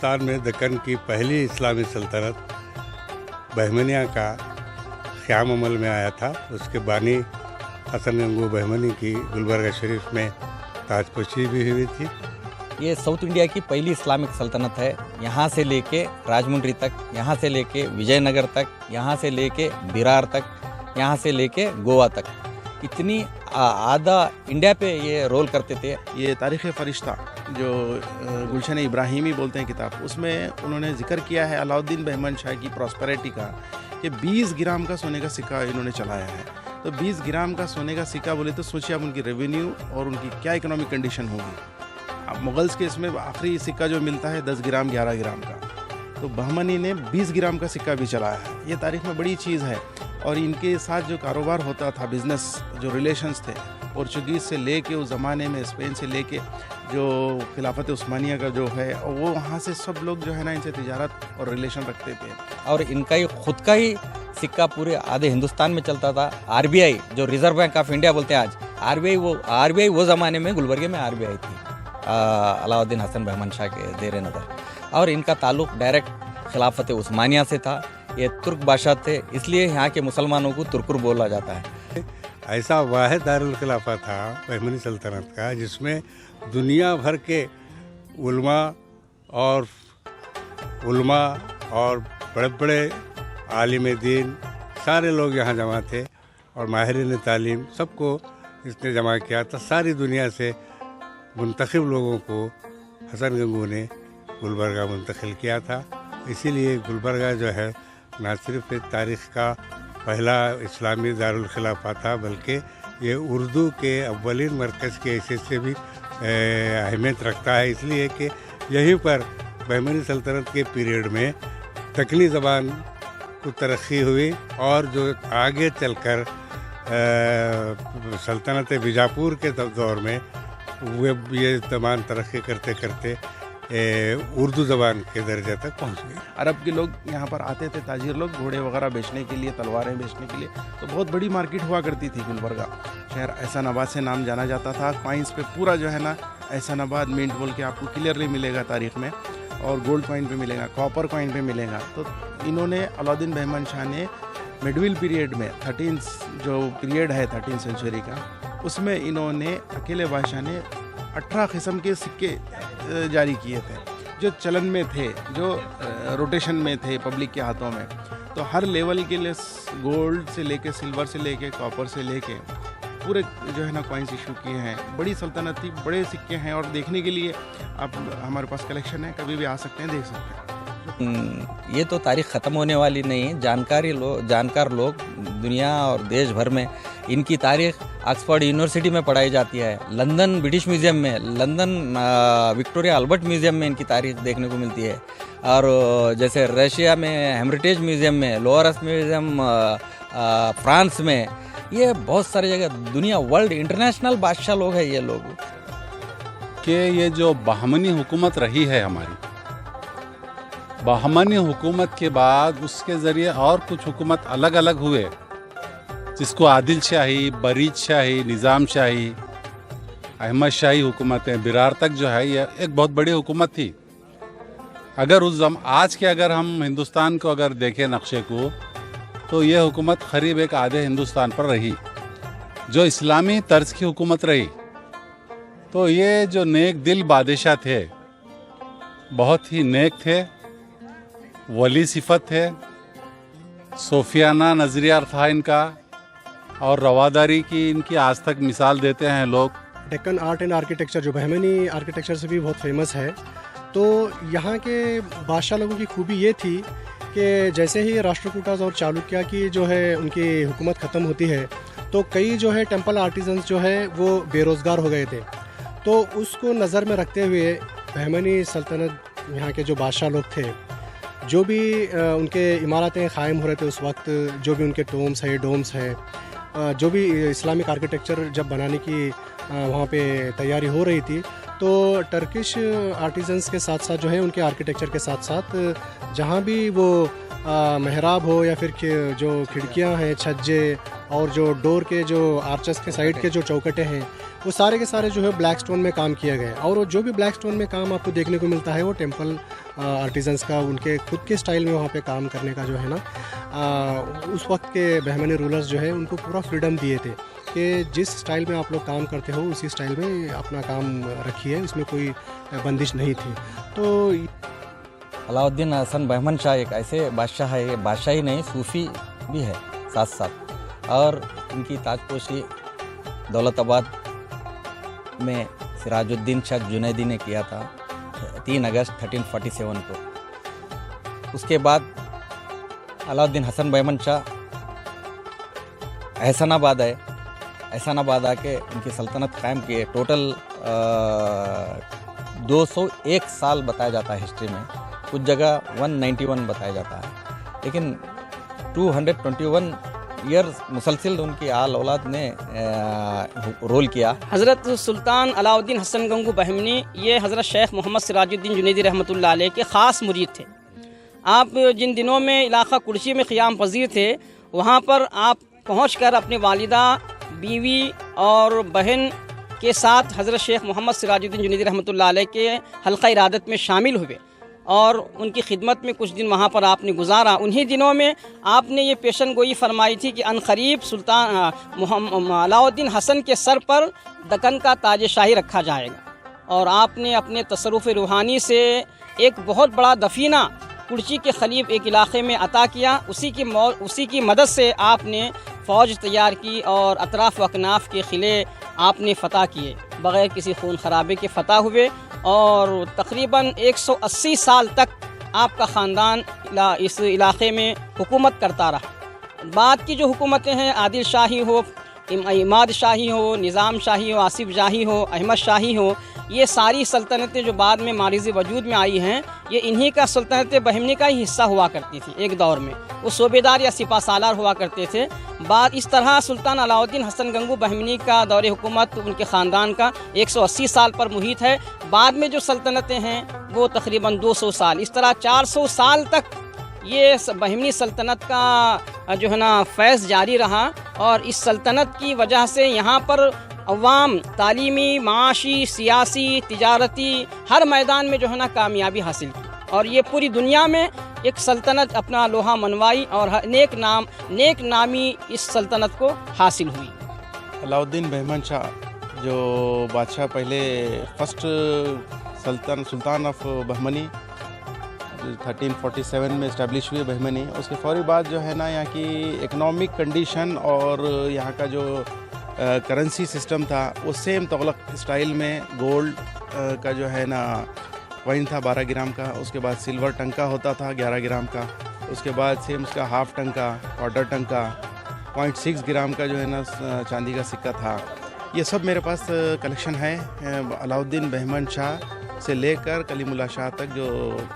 हिंदुस्तान में दक्कन की पहली इस्लामी सल्तनत बहमनिया का क़याम अमल में आया था। उसके बानी हसन गंगू बहमनी की गुलबर्गा शरीफ में ताजपोशी भी हुई थी। ये साउथ इंडिया की पहली इस्लामिक सल्तनत है। यहाँ से लेके राजमुंड्री तक, यहाँ से लेके विजयनगर तक, यहाँ से लेके बिरार तक, यहाँ से लेके गोवा तक, इतनी आधा इंडिया पे ये रोल करते थे। ये तारीख़ फ़रिश्ता जो गुलशन इब्राहिमी बोलते हैं किताब, उसमें उन्होंने जिक्र किया है अलाउद्दीन बहमन शाह की प्रॉस्पेरिटी का, कि 20 ग्राम का सोने का सिक्का इन्होंने चलाया है। तो 20 ग्राम का सोने का सिक्का बोले तो सोचिए आप उनकी रेवेन्यू और उनकी क्या इकोनॉमिक कंडीशन होगी। अब मुगल्स के इसमें आखिरी सिक्का जो मिलता है 10 ग्राम 11 ग्राम का, तो बहमनी ने 20 ग्राम का सिक्का भी चलाया है। ये तारीख़ में बड़ी चीज़ है। और इनके साथ जो कारोबार होता था, बिज़नेस जो रिलेशंस थे पोर्चुगीज़ से लेके उस ज़माने में स्पेन से लेके जो खिलाफत उस्मानिया का जो है, और वो वहाँ से सब लोग जो है ना इनसे तिजारत और रिलेशन रखते थे। और इनका ही खुद का ही सिक्का पूरे आधे हिंदुस्तान में चलता था। आरबीआई जो रिजर्व बैंक ऑफ इंडिया बोलते हैं आज, आरबीआई वो ज़माने में गुलबर्गे में आरबीआई थी, अलाउद्दीन हसन बहमन शाह के ज़ेर नज़र। और इनका ताल्लुक़ डायरेक्ट खिलाफत उस्मानिया से था। ये तुर्क भाषा थे, इसलिए यहाँ के मुसलमानों को तुर्कुर बोला जाता है। ऐसा वाहिद दारुल खिलाफा था बहमनी सल्तनत का जिसमें दुनिया भर के उलमा और बड़े बड़े आलिम दीन सारे लोग यहाँ जमा थे, और माहिरीन तालीम सबको इसने जमा किया था। सारी दुनिया से मुंतखब लोगों को हसन गंगू ने गुलबर्गा मुंतकिल किया था। इसीलिए गुलबर्गा जो है न सिर्फ तारीख़ का पहला इस्लामी दारुल खिलाफा था, बल्कि ये उर्दू के अव्वलीन मरकज़ के हैसियत से भी अहमियत रखता है। इसलिए कि यहीं पर बहमनी सल्तनत के पीरियड में दक्कनी ज़बान को तरक्की हुई, और जो आगे चलकर सल्तनत बीजापुर के दौर में वे ये ज़बान तरक्की करते करते उर्दू ज़बान के दर्जे तक पहुंच गई। अरब के लोग यहाँ पर आते थे, ताजिर लोग, घोड़े वगैरह बेचने के लिए, तलवारें बेचने के लिए। तो बहुत बड़ी मार्केट हुआ करती थी गुलबर्गा शहर। एहसानाबाद से नाम जाना जाता था। कॉइन्स पे पूरा जो है ना एहसानाबाद मिंट बोल के आपको क्लियरली मिलेगा तारीख़ में, और गोल्ड कॉइन पे मिलेगा, कॉपर कॉइन पे मिलेगा। तो इन्होंने अलाउद्दीन बहमन शाह ने मिडविल पीरियड में 13 जो पीरियड है 13 सेंचुरी का, उसमें इन्होंने अकेले बादशाह ने 18 किस्म के सिक्के जारी किए थे जो चलन में थे, जो रोटेशन में थे पब्लिक के हाथों में। तो हर लेवल के लिए गोल्ड से लेके, सिल्वर से लेके, कॉपर से लेके पूरे जो है ना कॉइन्स इशू किए हैं। बड़ी सल्तनत थी, बड़े सिक्के हैं, और देखने के लिए आप हमारे पास कलेक्शन है, कभी भी आ सकते हैं, देख सकते हैं। ये तो तारीख़ ख़त्म होने वाली नहीं है। जानकार लोग दुनिया और देश भर में इनकी तारीख़ ऑक्सफोर्ड यूनिवर्सिटी में पढ़ाई जाती है, लंदन ब्रिटिश म्यूज़ियम में, लंदन विक्टोरिया अल्बर्ट म्यूज़ियम में इनकी तारीख़ देखने को मिलती है। और जैसे रशिया में हेरिटेज म्यूज़ियम में, लोअरस म्यूज़ियम फ्रांस में, ये बहुत सारी जगह दुनिया वर्ल्ड इंटरनेशनल बादशाह लोग हैं ये लोग। कि ये जो बहमनी हुकूमत रही है हमारी, बहमनी हुकूमत के बाद उसके ज़रिए और कुछ हुकूमत अलग अलग हुए, जिसको आदिल शाही, बरीद शाही, निज़ाम शाही, अहमद शाही हुकूमतें, बिरार तक जो है ये एक बहुत बड़ी हुकूमत थी। अगर आज के अगर हम हिंदुस्तान को अगर देखें नक्शे को, तो ये हुकूमत करीब एक आधे हिंदुस्तान पर रही, जो इस्लामी तर्ज की हुकूमत रही। तो ये जो नेक दिल बादशाह थे, बहुत ही नेक थे, वली सिफत थे, सोफियाना नज़रिया था इनका, और रवादारी की इनकी आज तक मिसाल देते हैं लोग। डेक्कन आर्ट एंड आर्किटेक्चर जो बहमनी आर्किटेक्चर से भी बहुत फेमस है। तो यहाँ के बादशाह लोगों की खूबी ये थी कि जैसे ही राष्ट्रकूटास और चालुक्य की जो है उनकी हुकूमत ख़त्म होती है, तो कई जो है टेम्पल आर्टिजन्स जो है वो बेरोज़गार हो गए थे। तो उसको नज़र में रखते हुए बहमनी सल्तनत यहाँ के जो बादशाह लोग थे, जो भी उनके इमारतें क़ायम हो रहे थे उस वक्त, जो भी उनके डोम्स है, जो भी इस्लामिक आर्किटेक्चर जब बनाने की वहाँ पे तैयारी हो रही थी, तो टर्किश आर्टिजन्स के साथ साथ जो है उनके आर्किटेक्चर के साथ साथ जहाँ भी वो मेहराब हो या फिर जो खिड़कियाँ हैं, छज्जे और जो डोर के जो आर्चेस के साइड के जो चौखटें हैं, वो सारे के सारे जो है ब्लैक स्टोन में काम किया गया है। और वो जो भी ब्लैक स्टोन में काम आपको देखने को मिलता है वो टेम्पल आर्टिजन्स का उनके खुद के स्टाइल में वहाँ पे काम करने का जो है ना, उस वक्त के बहमनी रूलर्स जो है उनको पूरा फ्रीडम दिए थे कि जिस स्टाइल में आप लोग काम करते हो उसी स्टाइल में अपना काम रखिए, उसमें कोई बंदिश नहीं थी। तो अलाउद्दीन हसन बहमन शाह एक ऐसे बादशाह है, ये बादशाह ही नहीं सूफ़ी भी है साथ साथ। और इनकी ताजपोशी दौलताबाद में सिराजुद्दीन शाह जुनैदी ने किया था 3 अगस्त 1347 को। उसके बाद अलाउद्दीन हसन बहमन शाह एहसानाबाद आए, एहसानाबाद आके उनकी सल्तनत कायम की। टोटल 201 साल बताया जाता है हिस्ट्री में, कुछ जगह 191 बताया जाता है, लेकिन 221 ईयर्स मुसलसिल उनकी आल औलाद ने रोल किया। हज़रत सुल्तान अलाउद्दीन हसन गंगू बहमनी ये हज़रत शेख मोहम्मद सिराजुद्दीन जुनैदी रहमतुल्लाह अलैह के ख़ास मुरीद थे। आप जिन दिनों में इलाक़ा कुर्सी में क़ियाम पज़ीर थे, वहाँ पर आप पहुँचकर अपनी वालिदा, बीवी और बहन के साथ हज़रत शेख मोहम्मद सिराजुद्दीन जुनैदी रहमतुल्लाह अलैह के हल्का इरादत में शामिल हुए और उनकी खिदमत में कुछ दिन वहाँ पर आपने गुजारा। उन्हीं दिनों में आपने ये पेशन गोई फरमाई थी कि अनकरीब सुल्तान अलाउद्दीन हसन के सर पर दक्कन का ताज शाही रखा जाएगा। और आपने अपने तसर्रुफ़ रूहानी से एक बहुत बड़ा दफीना कुर्सी के ख़लीब एक इलाक़े में अता किया। उसी की मदद से आपने फ़ौज तैयार की और अतराफ़ व अकनाफ़ के क़िले आपने फ़तह किए, बग़ैर किसी खून खराबे के फ़तह हुए। और तकरीबन 180 साल तक आपका ख़ानदान इस इलाक़े में हुकूमत करता रहा। बाद की जो हुकूमतें हैं, आदिल शाही हो, इमाद शाही हो, निज़ाम शाही हो, आसिफ शाही हो, अहमद शाही हो, ये सारी सल्तनतें जो बाद में मारिज़ वजूद में आई हैं, ये इन्हीं का सल्तनत बहमनी का ही हिस्सा हुआ करती थी। एक दौर में वो सूबेदार या सिपा सालार हुआ करते थे। बाद इस तरह सुल्तान अलाउद्दीन हसन गंगू बहमनी का दौर हुकूमत उनके ख़ानदान का 180 साल पर मुहित है। बाद में जो सल्तनतें हैं वो तकरीबन 200 साल, इस तरह 400 साल तक ये बहमनी सल्तनत का जो है ना फैज़ जारी रहा। और इस सल्तनत की वजह से यहाँ पर अवाम तालीमी, माशी, सियासी, तिजारती हर मैदान में जो है ना कामयाबी हासिल की। और ये पूरी दुनिया में एक सल्तनत अपना लोहा मनवाई और नेक नामी इस सल्तनत को हासिल हुई। अलाउद्दीन बहमन शाह जो बादशाह पहले फर्स्ट सुल्तान ऑफ बहमनी 1347 में इस्टेब्लिश हुए बहमनी, उसके फौरी बाद जो है ना यहाँ की इकनॉमिक कंडीशन और यहाँ का जो करेंसी सिस्टम था वो सेम तुगलक स्टाइल में गोल्ड का जो है ना कॉइन था 12 ग्राम का, उसके बाद सिल्वर टंका होता था 11 ग्राम का, उसके बाद सेम उसका हाफ टंका, क्वार्टर टंका, 0.6 ग्राम का जो है ना चांदी का सिक्का था। ये सब मेरे पास कलेक्शन है। अलाउद्दीन बहमन शाह से लेकर कलीमुल्लाह शाह तक जो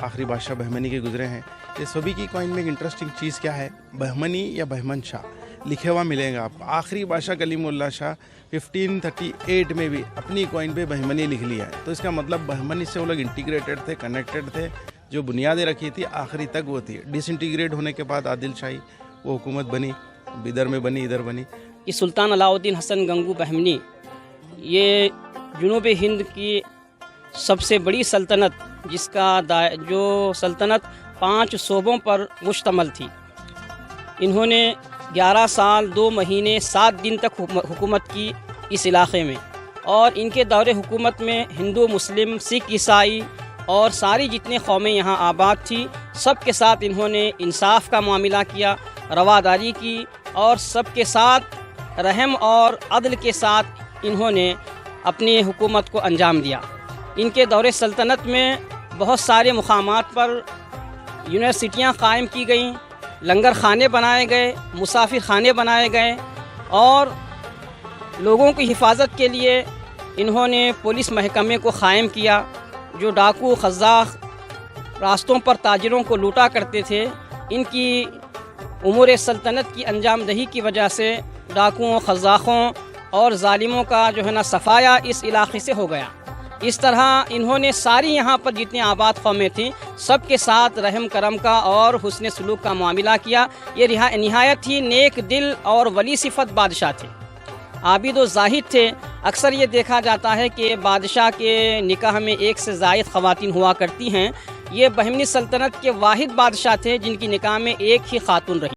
आखिरी बादशाह बहमनी के गुजरे हैं, ये सभी की कॉइन में एक इंटरेस्टिंग चीज़ क्या है, बहमनी या बहमन शाह लिखे हुआ मिलेगा आपको। आखिरी बादशाह कलीमुल्लाह शाह 1538 में भी अपनी कॉइन पे बहमनी लिख लिया है। तो इसका मतलब बहमनी से वो लोग इंटीग्रेटेड थे, कनेक्टेड थे। जो बुनियादें रखी थी आखिरी तक वो थी। डिसइंटीग्रेट होने के बाद आदिल शाही वो हुकूमत बनी, इधर में बनी, इधर बनी। ये सुल्तान अलाउद्दीन हसन गंगू बहमनी ये जुनूबी हिंद की सबसे बड़ी सल्तनत, जिसका जो सल्तनत 5 सूबों पर मुश्तमल थी। इन्होंने 11 साल 2 महीने 7 दिन तक हुकूमत की इस इलाक़े में। और इनके दौरे हुकूमत में हिंदू, मुस्लिम, सिख, ईसाई और सारी जितनी कौमें यहाँ आबाद थी, सब के साथ इन्होंने इंसाफ का मामला किया, रवादारी की और सबके साथ रहम और अदल के साथ इन्होंने अपनी हुकूमत को अंजाम दिया। इनके दौरे सल्तनत में बहुत सारे मुकामात पर यूनिवर्सिटियाँ कायम की गईं, लंगर खाने बनाए गए, मुसाफिर खाने बनाए गए और लोगों की हिफाजत के लिए इन्होंने पुलिस महकमे को कायम किया। जो डाकू खज़ाक रास्तों पर ताजिरों को लूटा करते थे, इनकी उमूर सल्तनत की अंजामदही की वजह से डाकुओं, खज़ाकों और ज़ालिमों का जो है ना सफाया इस इलाक़े से हो गया। इस तरह इन्होंने सारी यहाँ पर जितनी आबाद कौमें थीं सब के साथ रहम करम का और हुस्न सलूक का मामला किया। ये नहायत ही नेक दिल और वली सिफत बादशाह थे। आबिद व ज़ाहिद थे। अक्सर ये देखा जाता है कि बादशाह के निकाह में एक से ज़ायद ख़वातीन हुआ करती हैं। ये बहमनी सल्तनत के वाहिद बादशाह थे जिनकी निकाह में एक ही खातून रही।